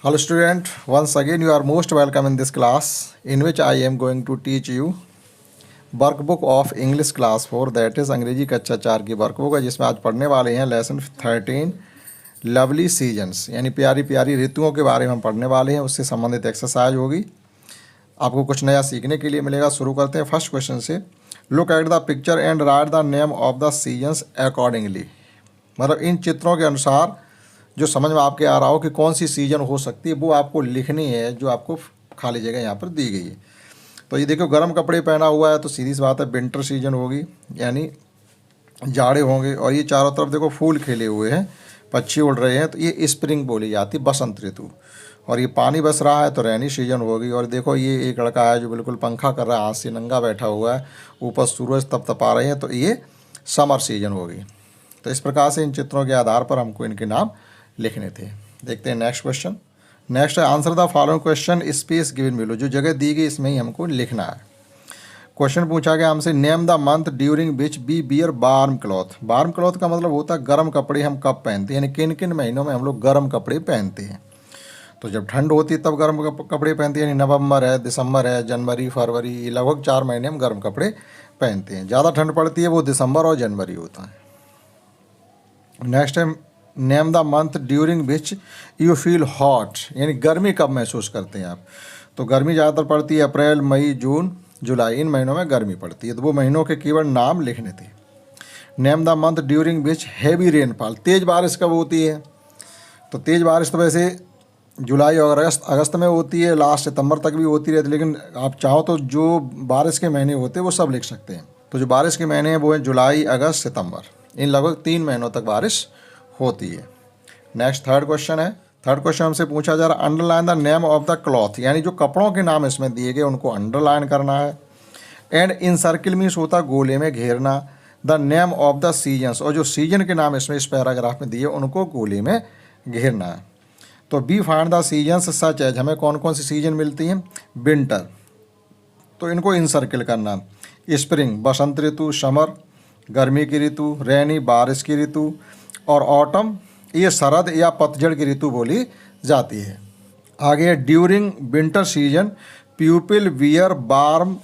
Hello student, once again you are most welcome in this class in which I am going to teach you workbook of English class 4 that is अंग्रेजी कक्षा 4 की workbook है जिसमें आज पढ़ने वाले हैं लेसन 13 लवली सीजन्स यानी प्यारी प्यारी ऋतुओं के बारे में हम पढ़ने वाले हैं। उससे संबंधित एक्सरसाइज होगी, आपको कुछ नया सीखने के लिए मिलेगा। शुरू करते हैं फर्स्ट क्वेश्चन से। Look at the picture and right the name of the seasons accordingly. मतलब इन चित्रों के अनुसार जो समझ में आपके आ रहा हो कि कौन सी सीजन हो सकती है वो आपको लिखनी है, जो आपको खाली जगह यहाँ पर दी गई है। तो ये देखो गर्म कपड़े पहना हुआ है तो सीधी सी बात है विंटर सीजन होगी यानी जाड़े होंगे। और ये चारों तरफ देखो फूल खिले हुए हैं, पक्षी उड़ रहे हैं तो ये स्प्रिंग बोली जाती है, बसंत ऋतु। और ये पानी बस रहा है तो रैनी सीजन होगी। और देखो ये एक लड़का है जो बिल्कुल पंखा कर रहा है, हाथ से नंगा बैठा हुआ है, ऊपर सूरज तपतपा रहे हैं तो ये समर सीजन होगी। तो इस प्रकार से इन चित्रों के आधार पर हमको इनके नाम लिखने थे। देखते हैं नेक्स्ट क्वेश्चन। नेक्स्ट है answer the following question space given below. जो जगह दी गई इसमें ही हमको लिखना है। क्वेश्चन पूछा गया हमसे name the month during which we wear warm cloth. Warm cloth का मतलब होता है गर्म कपड़े हम कब पहनते हैं, यानी किन किन महीनों में हम लोग गर्म कपड़े पहनते हैं। तो जब ठंड होती है तब गर्म कपड़े पहनते हैं, यानी नवंबर है, दिसंबर है, जनवरी, फरवरी, लगभग 4 महीने हम गर्म कपड़े पहनते हैं। ज़्यादा ठंड पड़ती है वो दिसंबर और जनवरी होता है। नेक्स्ट है name the month during which you feel hot, यानी गर्मी कब महसूस करते हैं आप। तो गर्मी ज़्यादातर पड़ती है अप्रैल, मई, जून, जुलाई, इन महीनों में गर्मी पड़ती है। तो वो महीनों के केवल नाम लिखने थे। Name the month during which heavy rainfall, तेज़ बारिश कब होती है। तो तेज़ बारिश तो वैसे जुलाई और अगस्त में होती है, लास्ट सितंबर तक भी होती रहती है, लेकिन आप चाहो तो जो बारिश के महीने होते हैं वो सब लिख सकते हैं। तो जो बारिश के महीने हैं वो हैं जुलाई, अगस्त, सितंबर। इन लगभग 3 महीनों तक बारिश होती है। नेक्स्ट थर्ड क्वेश्चन है। थर्ड क्वेश्चन हमसे पूछा जा रहा underline the name of the cloth, यानी जो कपड़ों के नाम इसमें दिए गए उनको अंडरलाइन करना है। एंड इन सर्किल मीन्स होता गोले में घेरना। The name of the seasons, और जो सीजन के नाम इसमें इस पैराग्राफ में दिए उनको गोले में घेरना है। तो we find the seasons such as, हमें कौन कौन सी सीजन मिलती हैं। विंटर, तो इनको इन सर्किल करना। स्प्रिंग बसंत ऋतु, समर गर्मी की ऋतु, रैनी बारिश की ऋतु, और ऑटम ये शरद या पतझड़ की ऋतु बोली जाती है। आगे during winter season people wear warm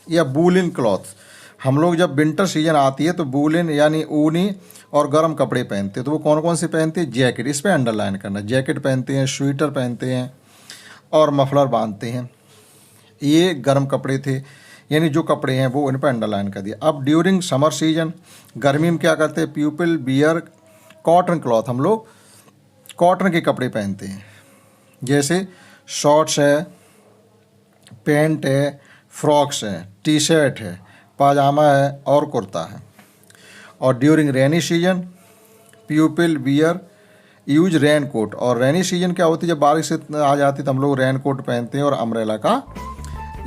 या वूलन क्लॉथ। हम लोग जब विंटर सीजन आती है तो वूलन यानी ऊनी और गर्म कपड़े पहनते हैं। तो वो कौन कौन से पहनते हैं। जैकेट, इस पर अंडरलाइन करना। जैकेट पहनते हैं, स्वेटर पहनते हैं और मफलर बांधते हैं। ये गर्म कपड़े थे, यानी जो कपड़े हैं वो उन पर अंडरलाइन कर दिया। अब ड्यूरिंग समर सीजन गर्मी में क्या करते हैं। पीपल बियर कॉटन क्लॉथ, हम लोग कॉटन के कपड़े पहनते हैं, जैसे शॉर्ट्स है, पैंट है, फ्रॉक्स है, टी शर्ट है, पाजामा है और कुर्ता है। और during rainy season people wear use raincoat. और रेनी सीजन क्या होती है, जब बारिश आ जाती है तो हम लोग रेन कोट पहनते हैं और अम्ब्रेला का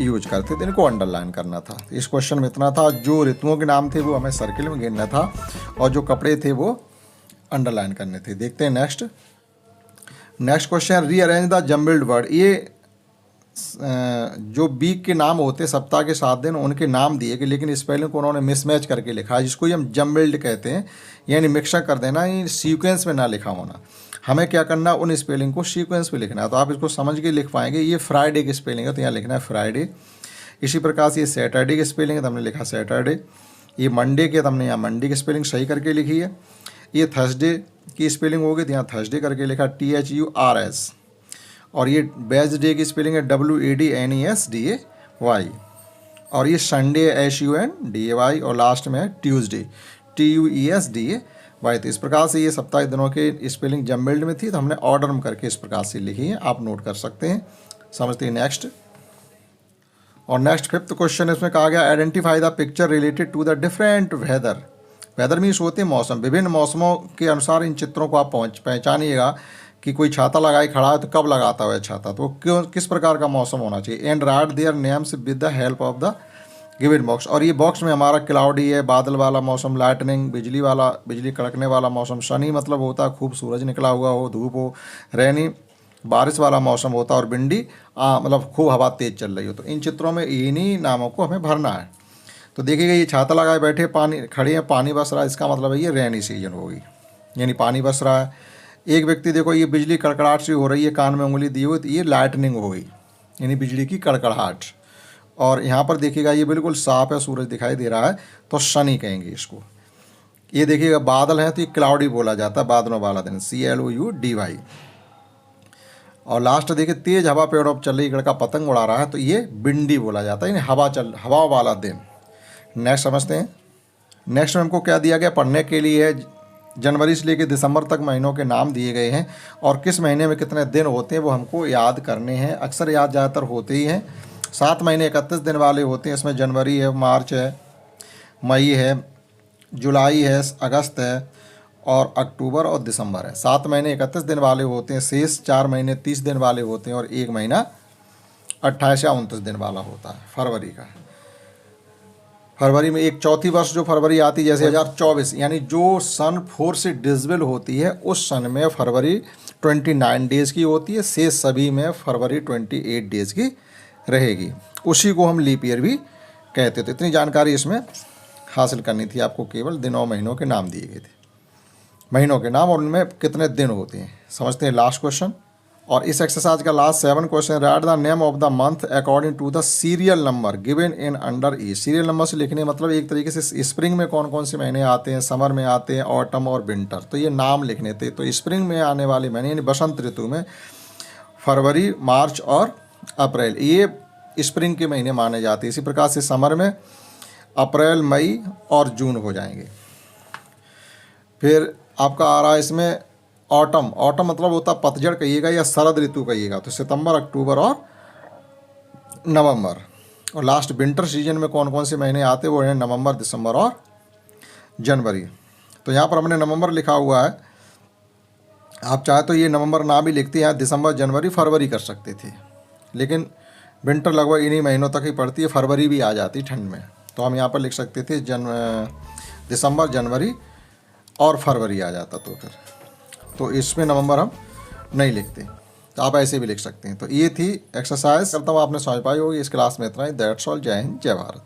यूज करते थे। इनको अंडरलाइन करना था। इस क्वेश्चन में इतना था, जो ऋतुओं के नाम थे वो हमें सर्किल में गिनना था और जो कपड़े थे वो अंडरलाइन करने थे। देखते हैं next question. Rearrange the jumbled word. ये जो वीक के नाम होते हैं, सप्ताह के 7 दिन, उनके नाम दिए गए लेकिन स्पेलिंग को उन्होंने मिसमैच करके लिखा है, जिसको हम जम्बल्ड कहते हैं, यानी मिक्सअप कर देना, सीक्वेंस में ना लिखा होना। हमें क्या करना, उन स्पेलिंग को सीक्वेंस में लिखना है। तो आप इसको समझ के लिख पाएंगे। ये फ्राइडे की स्पेलिंग है तो यहाँ लिखना है फ्राइडे। इसी प्रकार से ये सैटरडे की स्पेलिंग है तो हमने लिखा सैटरडे। ये मंडे के तो हमने यहाँ मंडे की स्पेलिंग सही करके लिखी है। ये थर्सडे की स्पेलिंग होगी तो यहाँ थर्सडे करके लिखा THURS। और ये वेडनेसडे की स्पेलिंग है WADNESDAY। और ये संडे SUNDAY और लास्ट में है ट्यूसडे TUESDAY। तो इस प्रकार से ये सप्ताह दिनों के स्पेलिंग जम्बल्ड में थी तो हमने ऑर्डर में करके इस प्रकार से लिखी है, आप नोट कर सकते हैं। समझते हैं नेक्स्ट। और नेक्स्ट फिफ्थ क्वेश्चन इसमें कहा गया identify the picture related to the different weather. Weather means होते हैं मौसम। विभिन्न मौसमों के अनुसार इन चित्रों को आप पहचानिएगा कि कोई छाता लगाए खड़ा है तो कब लगाता हुआ छाता, तो क्यों किस प्रकार का मौसम होना चाहिए। And right their names with the help of the given box. और ये बॉक्स में हमारा क्लाउडी है, बादल वाला मौसम, लाइटनिंग बिजली कड़कने वाला मौसम, सनी मतलब होता है खूब सूरज निकला हुआ हो, धूप हो, रैनी बारिश वाला मौसम होता है, और विंडी मतलब खूब हवा तेज़ चल रही हो। तो इन चित्रों में इन्हीं नामों को हमें भरना है। तो देखिएगा ये छाता लगाए बैठे पानी खड़े हैं, पानी बरस रहा है, इसका मतलब है ये रेनी सीजन होगी, यानी पानी बरस रहा है। एक व्यक्ति देखो ये बिजली कड़कड़ाहट सी हो रही है, कान में उंगली दी हुई, तो ये लाइटनिंग हो गई, यानी बिजली की कड़कड़ाहट। और यहाँ पर देखिएगा ये बिल्कुल साफ है, सूरज दिखाई दे रहा है, तो सनी कहेंगे इसको। ये देखिएगा बादल है तो ये क्लाउडी बोला जाता है, बादलों वाला दिन, CLOUDY। और लास्ट देखिए तेज हवा पेड़ों पर चल रही, लड़का पतंग उड़ा रहा है, तो ये बिंडी बोला जाता है, यानी हवा वाला दिन। नेक्स्ट समझते हैं। नेक्स्ट में हमको क्या दिया गया पढ़ने के लिए है, जनवरी से लेकर दिसंबर तक महीनों के नाम दिए गए हैं और किस महीने में कितने दिन होते हैं वो हमको याद करने हैं। अक्सर याद ज़्यादातर होते ही हैं। 7 महीने 31 दिन वाले होते हैं, इसमें जनवरी है, मार्च है, मई है, जुलाई है, अगस्त है और अक्टूबर और दिसंबर है। 7 महीने 31 दिन वाले होते हैं, शेष 4 महीने 30 दिन वाले होते हैं और 1 महीना 28 या 29 दिन वाला होता है फरवरी का। फरवरी में एक चौथी वर्ष जो फरवरी आती है, जैसे 2024, यानी जो सन 4 से डिविजिबल होती है उस सन में फरवरी 29 डेज़ की होती है, शेष सभी में फरवरी 28 डेज़ की रहेगी। उसी को हम लीप ईयर भी कहते थे। इतनी जानकारी इसमें हासिल करनी थी आपको, केवल दिनों महीनों के नाम दिए गए थे, महीनों के नाम और उनमें कितने दिन होते हैं। समझते हैं लास्ट क्वेश्चन। और इस एक्सरसाइज का last 7 question, write the name of the month according to the serial number given in under E. Serial number से लिखने मतलब एक तरीके से स्प्रिंग में कौन कौन से महीने आते हैं, समर में आते हैं, ऑटम और विंटर, तो ये नाम लिखने थे। तो स्प्रिंग में आने वाले महीने यानी बसंत ऋतु में फरवरी, मार्च और अप्रैल, ये स्प्रिंग के महीने माने जाते हैं। इसी प्रकार से समर में अप्रैल, मई और जून हो जाएंगे। फिर आपका आ रहा है इसमें ऑटम। ऑटम मतलब होता है पतझड़ कहिएगा या शरद ऋतु कहिएगा, तो सितंबर, अक्टूबर और नवंबर। और लास्ट विंटर सीजन में कौन कौन से महीने आते हैं वो हैं नवंबर, दिसंबर और जनवरी। तो यहाँ पर हमने नवंबर लिखा हुआ है, आप चाहे तो ये नवंबर ना भी लिखते हैं, दिसंबर, जनवरी, फरवरी कर सकते थे, लेकिन विंटर लगभग इन्हीं महीनों तक ही पड़ती है, फरवरी भी आ जाती ठंड में, तो हम यहाँ पर लिख सकते थे दिसंबर, जनवरी और फरवरी आ जाता। तो इसमें नवंबर हम नहीं लिखते, तो आप ऐसे भी लिख सकते हैं। तो ये थी एक्सरसाइज, करता हूँ आपने समझ पाई होगी। इस क्लास में इतना ही। That's all. जय हिंद, जय भारत।